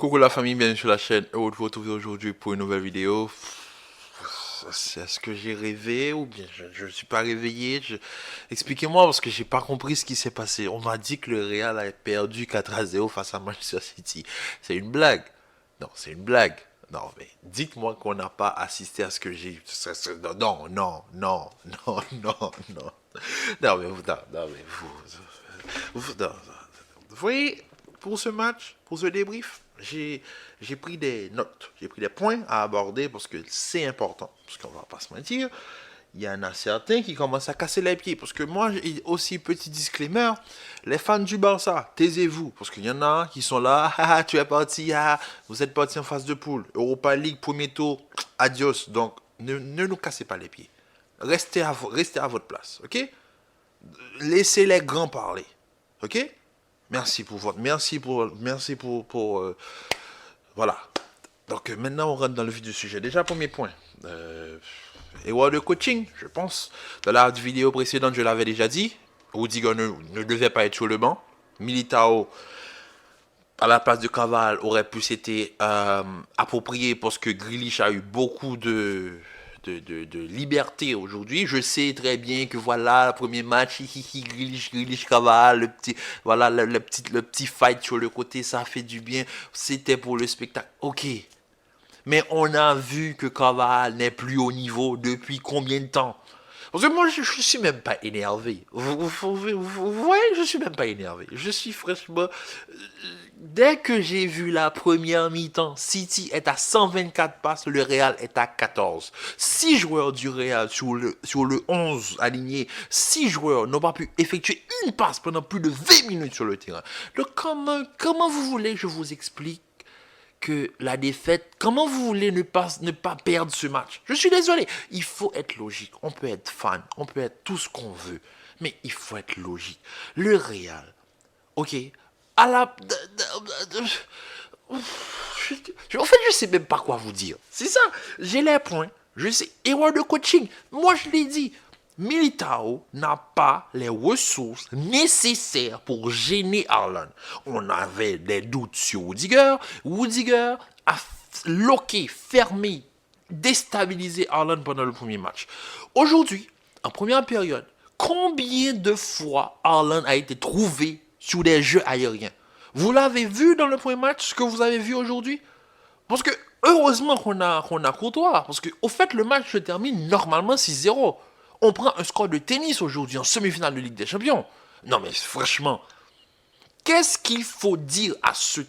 Coucou la famille, bienvenue sur la chaîne. Heureux de vous retrouver aujourd'hui pour une nouvelle vidéo. C'est ce que j'ai rêvé ou bien je ne suis pas réveillé. Expliquez-moi parce que j'ai pas compris ce qui s'est passé. On m'a dit que le Real a perdu 4-0 face à Manchester City. C'est une blague. Non, c'est une blague. Non, mais dites-moi qu'on n'a pas assisté à ce que j'ai. Non, non, non, non, non, non. Non, mais vous, non, mais non. Vous voyez, pour ce match, pour ce débrief, j'ai pris des notes, j'ai pris des points à aborder parce que c'est important. Parce qu'on va pas se mentir, il y en a certains qui commencent à casser les pieds. Parce que moi, aussi petit disclaimer, les fans du Barça, taisez-vous. Parce qu'il y en a qui sont là, tu es parti, vous êtes parti en phase de poule. Europa League, premier tour, adios. Donc, ne nous cassez pas les pieds. Restez à votre place, ok? Laissez les grands parler, ok? Voilà. Donc maintenant on rentre dans le vif du sujet. Déjà premier point. Erreur de coaching, je pense. Dans la vidéo précédente, je l'avais déjà dit. Rudiger ne devait pas être sur le banc. Militao, à la place de Caval, aurait pu s'être approprié parce que Grealish a eu beaucoup de liberté aujourd'hui. Je sais très bien que voilà, le premier match, Grealish, Caval, voilà, le petit fight sur le côté, ça fait du bien. C'était pour le spectacle. Ok. Mais on a vu que Caval n'est plus au niveau depuis combien de temps? Parce que moi, je suis même pas énervé. Vous voyez, je suis même pas énervé. Je suis fraîchement... Dès que j'ai vu la première mi-temps, City est à 124 passes, le Real est à 14. 6 joueurs du Real sur le 11 aligné, 6 joueurs n'ont pas pu effectuer une passe pendant plus de 20 minutes sur le terrain. Donc comment vous voulez que je vous explique que la défaite, comment vous voulez ne pas perdre ce match? Je suis désolé, il faut être logique. On peut être fan, on peut être tout ce qu'on veut, mais il faut être logique. Le Real, ok, à la... En fait, je sais même pas quoi vous dire. C'est ça, j'ai les points, je sais, erreur de coaching. Moi, je l'ai dit, Militao n'a pas les ressources nécessaires pour gêner Haaland. On avait des doutes sur Rudiger. Rudiger a loqué, fermé, déstabilisé Haaland pendant le premier match. Aujourd'hui, en première période, combien de fois Haaland a été trouvé sur des jeux aériens? Vous l'avez vu dans le premier match, ce que vous avez vu aujourd'hui? Parce que heureusement qu'on a Courtois. Parce qu'au fait, le match se termine normalement 6-0. On prend un score de tennis aujourd'hui en semi-finale de Ligue des Champions. Non mais franchement, qu'est-ce qu'il faut dire à ce...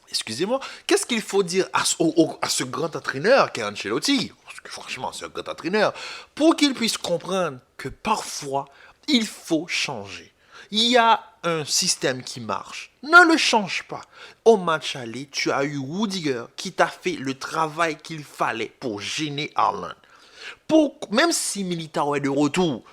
Excusez-moi, qu'est-ce qu'il faut dire à ce grand entraîneur qu'est Ancelotti? Parce que franchement, c'est un grand entraîneur. Pour qu'il puisse comprendre que parfois, il faut changer. Il y a un système qui marche. Ne le change pas. Au match aller, tu as eu Rudiger qui t'a fait le travail qu'il fallait pour gêner Haaland. Même si Militao est de retour,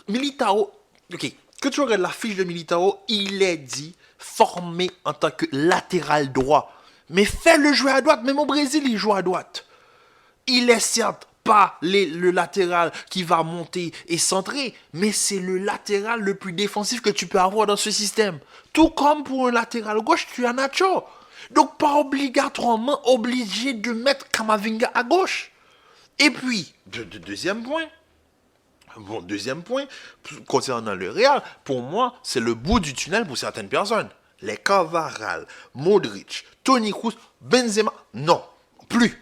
Militao, ok, que tu regardes la fiche de Militao, il est dit formé en tant que latéral droit. Mais fais-le jouer à droite, même au Brésil, il joue à droite. Il est certes pas le latéral qui va monter et centrer, mais c'est le latéral le plus défensif que tu peux avoir dans ce système. Tout comme pour un latéral gauche, tu as Nacho. Donc pas obligatoirement obligé de mettre Kamavinga à gauche. Et puis, deuxième point, concernant le Real, pour moi, c'est le bout du tunnel pour certaines personnes. Les Cavaral, Modric, Toni Kroos, Benzema, non, plus,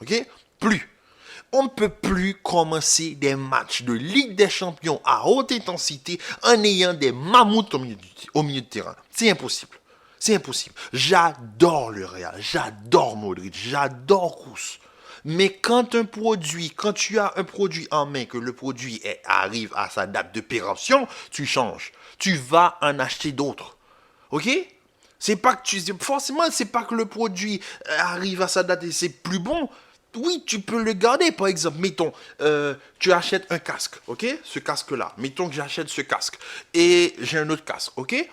ok, plus. On ne peut plus commencer des matchs de Ligue des Champions à haute intensité en ayant des mammouths au milieu de terrain. C'est impossible. C'est impossible. J'adore le Real, j'adore Modric, j'adore Kroos. Mais quand tu as un produit en main, que le produit arrive à sa date de péremption, tu changes. Tu vas en acheter d'autres. Ok? Forcément, c'est pas que le produit arrive à sa date et c'est plus bon. Oui, tu peux le garder, par exemple. Mettons, tu achètes un casque, ok? Ce casque-là. Mettons que j'achète ce casque. Et j'ai un autre casque, ok?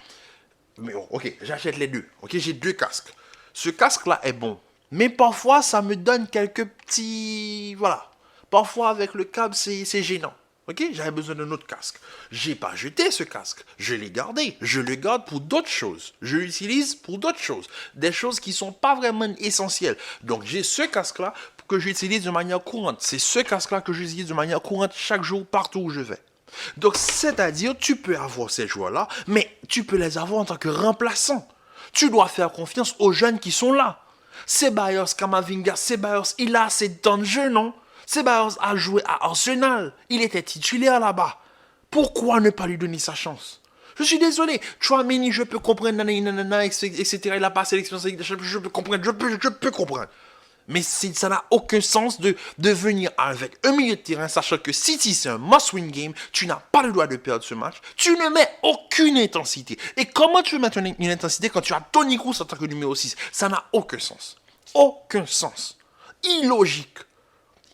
Mais ok, j'achète les deux. Ok, j'ai deux casques. Ce casque-là est bon. Mais parfois, ça me donne quelques petits... Voilà. Parfois, avec le câble, c'est gênant. Ok, j'avais besoin d'un autre casque. J'ai pas jeté ce casque. Je l'ai gardé. Je le garde pour d'autres choses. Je l'utilise pour d'autres choses. Des choses qui sont pas vraiment essentielles. Donc j'ai ce casque-là que j'utilise de manière courante. C'est ce casque-là que j'utilise de manière courante chaque jour, partout où je vais. Donc c'est-à-dire, tu peux avoir ces joueurs-là, mais tu peux les avoir en tant que remplaçants. Tu dois faire confiance aux jeunes qui sont là. Ceballos, Camavinga, Ceballos, il a assez de temps de jeu, non? Ceballos a joué à Arsenal. Il était titulaire là-bas. Pourquoi ne pas lui donner sa chance? Je suis désolé. Chouameni, je peux comprendre, nanana, etc. Il a passé l'expérience, je peux comprendre, je peux comprendre. Mais ça n'a aucun sens de venir avec un milieu de terrain, sachant que City, c'est un must-win game. Tu n'as pas le droit de perdre ce match. Tu ne mets aucune intensité. Et comment tu veux mettre une intensité quand tu as Toni Kroos en tant que numéro 6? Ça n'a aucun sens. Aucun sens. Illogique.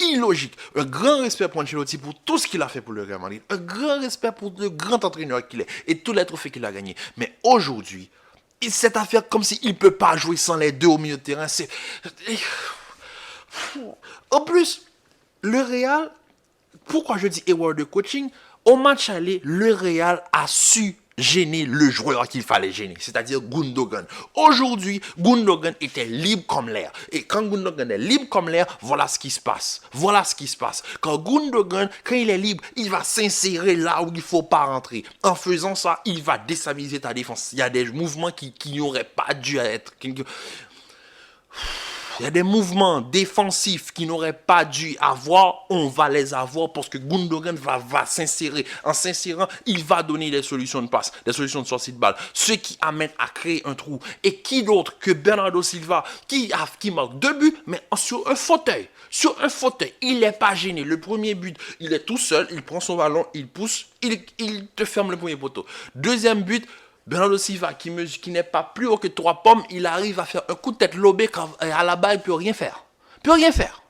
Illogique. Un grand respect pour Ancelotti pour tout ce qu'il a fait pour le Real Madrid. Un grand respect pour le grand entraîneur qu'il est et tous les trophées qu'il a gagnés. Mais aujourd'hui, cette affaire comme s'il ne peut pas jouer sans les deux au milieu de terrain, c'est... En plus, le Real, pourquoi je dis erreur de coaching? Au match aller, le Real a su gêner le joueur qu'il fallait gêner, c'est-à-dire Gundogan. Aujourd'hui, Gundogan était libre comme l'air. Et quand Gundogan est libre comme l'air, voilà ce qui se passe. Voilà ce qui se passe. Quand Gundogan, quand il est libre, il va s'insérer là où il ne faut pas rentrer. En faisant ça, il va déstabiliser ta défense. Il y a des mouvements qui n'auraient pas dû être... Il y a des mouvements défensifs qui n'auraient pas dû avoir, on va les avoir parce que Gundogan va s'insérer. En s'insérant, il va donner des solutions de passe, des solutions de sortie de balle. Ce qui amène à créer un trou. Et qui d'autre que Bernardo Silva qui marque 2 buts, mais sur un fauteuil. Sur un fauteuil, il n'est pas gêné. Le premier but, il est tout seul, il prend son ballon, il pousse, il te ferme le premier poteau. Deuxième but, Bernardo Silva, qui n'est pas plus haut que 3 pommes, il arrive à faire un coup de tête lobé quand à la balle, il ne peut rien faire. Peut rien faire.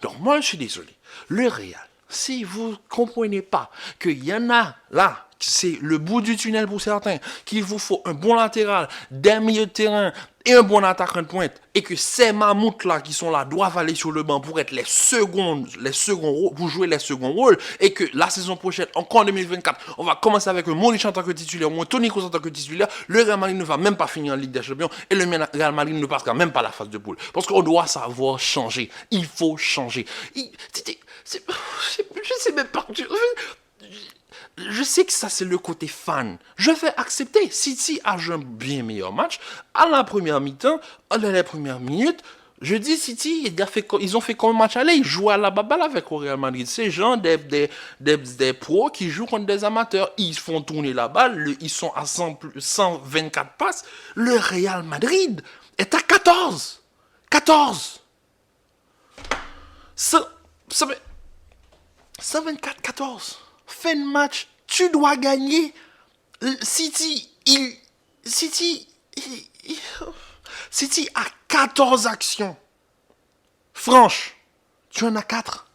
Donc moi, je suis désolé. Le Real, si vous ne comprenez pas qu'il y en a là, c'est le bout du tunnel pour certains, qu'il vous faut un bon latéral, des milieux de terrain et un bon attaquant de pointe, et que ces mammouths-là qui sont là doivent aller sur le banc pour être les seconds rôles, pour jouer les seconds rôles, et que la saison prochaine, encore en 2024, on va commencer avec un Modric en tant que titulaire, ou un Toni Kroos en tant que titulaire, le Real Madrid ne va même pas finir en Ligue des Champions, et le Real Madrid ne passera même pas la phase de poule. Parce qu'on doit savoir changer. Il faut changer. Je sais même pas... Je sais que ça, c'est le côté fan. Je vais accepter. City a joué un bien meilleur match. À la première mi-temps, dans les premières minutes, je dis City, ils ont fait comme un match aller. Ils jouent à la baballe avec le Real Madrid. Ces gens, des pros qui jouent contre des amateurs. Ils font tourner la balle. Ils sont à 124 passes. Le Real Madrid est à 14. 14. 124-14. Fin de match, tu dois gagner. City a 14 actions. Franche, tu en as 4.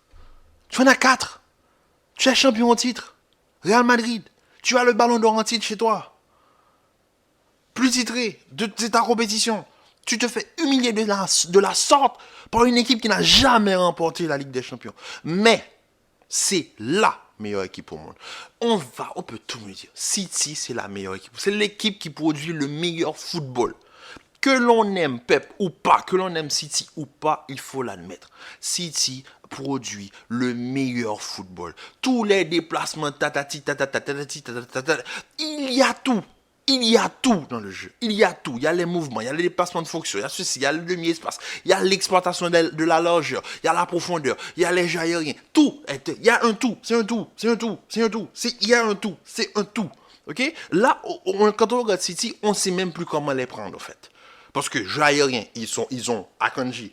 Tu es champion en titre. Real Madrid, tu as le ballon d'or en titre chez toi. Plus titré de ta compétition. Tu te fais humilier de la sorte par une équipe qui n'a jamais remporté la Ligue des Champions. Mais c'est la meilleure équipe au monde. On peut tout me dire. City, c'est la meilleure équipe. C'est l'équipe qui produit le meilleur football. Que l'on aime Pep ou pas, que l'on aime City ou pas, il faut l'admettre. City produit le meilleur football. Tous les déplacements, il y a tout. Il y a tout dans le jeu. Il y a tout. Il y a les mouvements, il y a les déplacements de fonction, il y a ceci, il y a le demi-espace, il y a l'exploitation de la largeur, il y a la profondeur, il y a les jeux aériens. Tout. Il y a un tout. Il y a un tout. C'est un tout. Ok? Là, quand on regarde City, on ne sait même plus comment les prendre, en fait. Parce que jeux aériens, ils ont Akanji,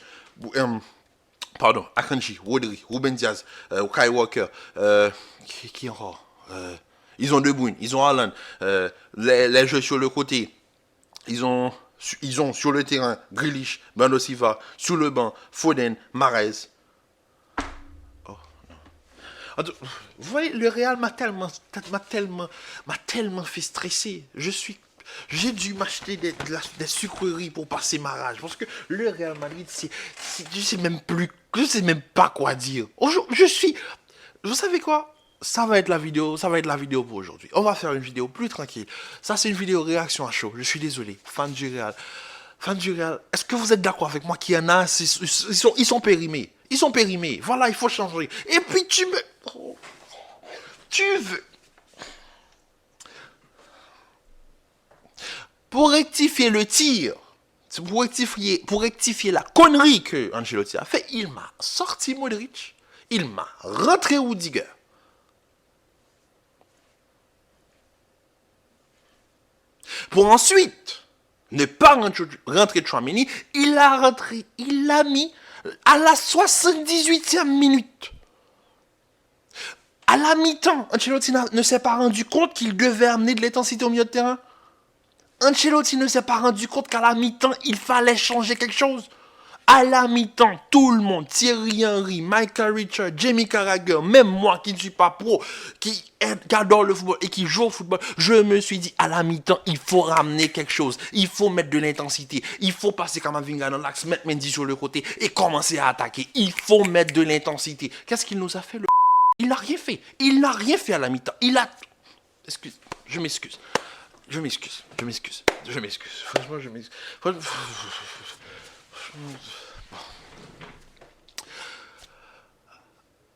Rodri, Ruben Diaz, Kyle Walker, qui encore ils ont De Bruyne, ils ont Haaland, les jeux sur le côté, ils ont sur le terrain Grealish, Bernardo Silva, sur le banc, Foden, Mahrez. Oh, non. Vous voyez, le Real m'a tellement fait stresser. J'ai dû m'acheter des sucreries pour passer ma rage. Parce que le Real Madrid, je sais même pas quoi dire. Vous savez quoi? Ça va être la vidéo pour aujourd'hui. On va faire une vidéo plus tranquille. Ça, c'est une vidéo réaction à chaud. Je suis désolé, fan du Real. Fan du Real, est-ce que vous êtes d'accord avec moi qu'il y en a, ils sont périmés. Ils sont périmés. Voilà, il faut changer. Et puis tu veux, pour rectifier le tir, pour rectifier la connerie que Ancelotti a fait, il m'a sorti Modric, il m'a rentré Rudiger. Pour ensuite ne pas rentrer Tchouaméni, il l'a mis à la 78e minute. À la mi-temps, Ancelotti ne s'est pas rendu compte qu'il devait amener de l'intensité au milieu de terrain. Ancelotti ne s'est pas rendu compte qu'à la mi-temps, il fallait changer quelque chose. À la mi-temps, tout le monde, Thierry Henry, Michael Richards, Jamie Carragher, même moi qui ne suis pas pro, qui adore le football et qui joue au football, je me suis dit, à la mi-temps, il faut ramener quelque chose. Il faut mettre de l'intensité. Il faut passer Kamavinga dans l'axe, mettre Mendy sur le côté et commencer à attaquer. Il faut mettre de l'intensité. Qu'est-ce qu'il nous a fait, le... Il n'a rien fait. Il n'a rien fait à la mi-temps. Il a... Excuse, je m'excuse. Je m'excuse. Franchement, je m'excuse.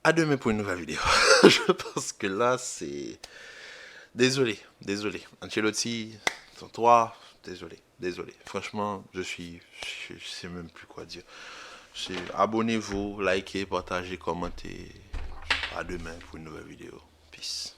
À demain pour une nouvelle vidéo. Je pense que là, c'est... Désolé. Ancelotti, toi, désolé. Franchement, je sais même plus quoi dire. Abonnez-vous, likez, partagez, commentez. À demain pour une nouvelle vidéo. Peace.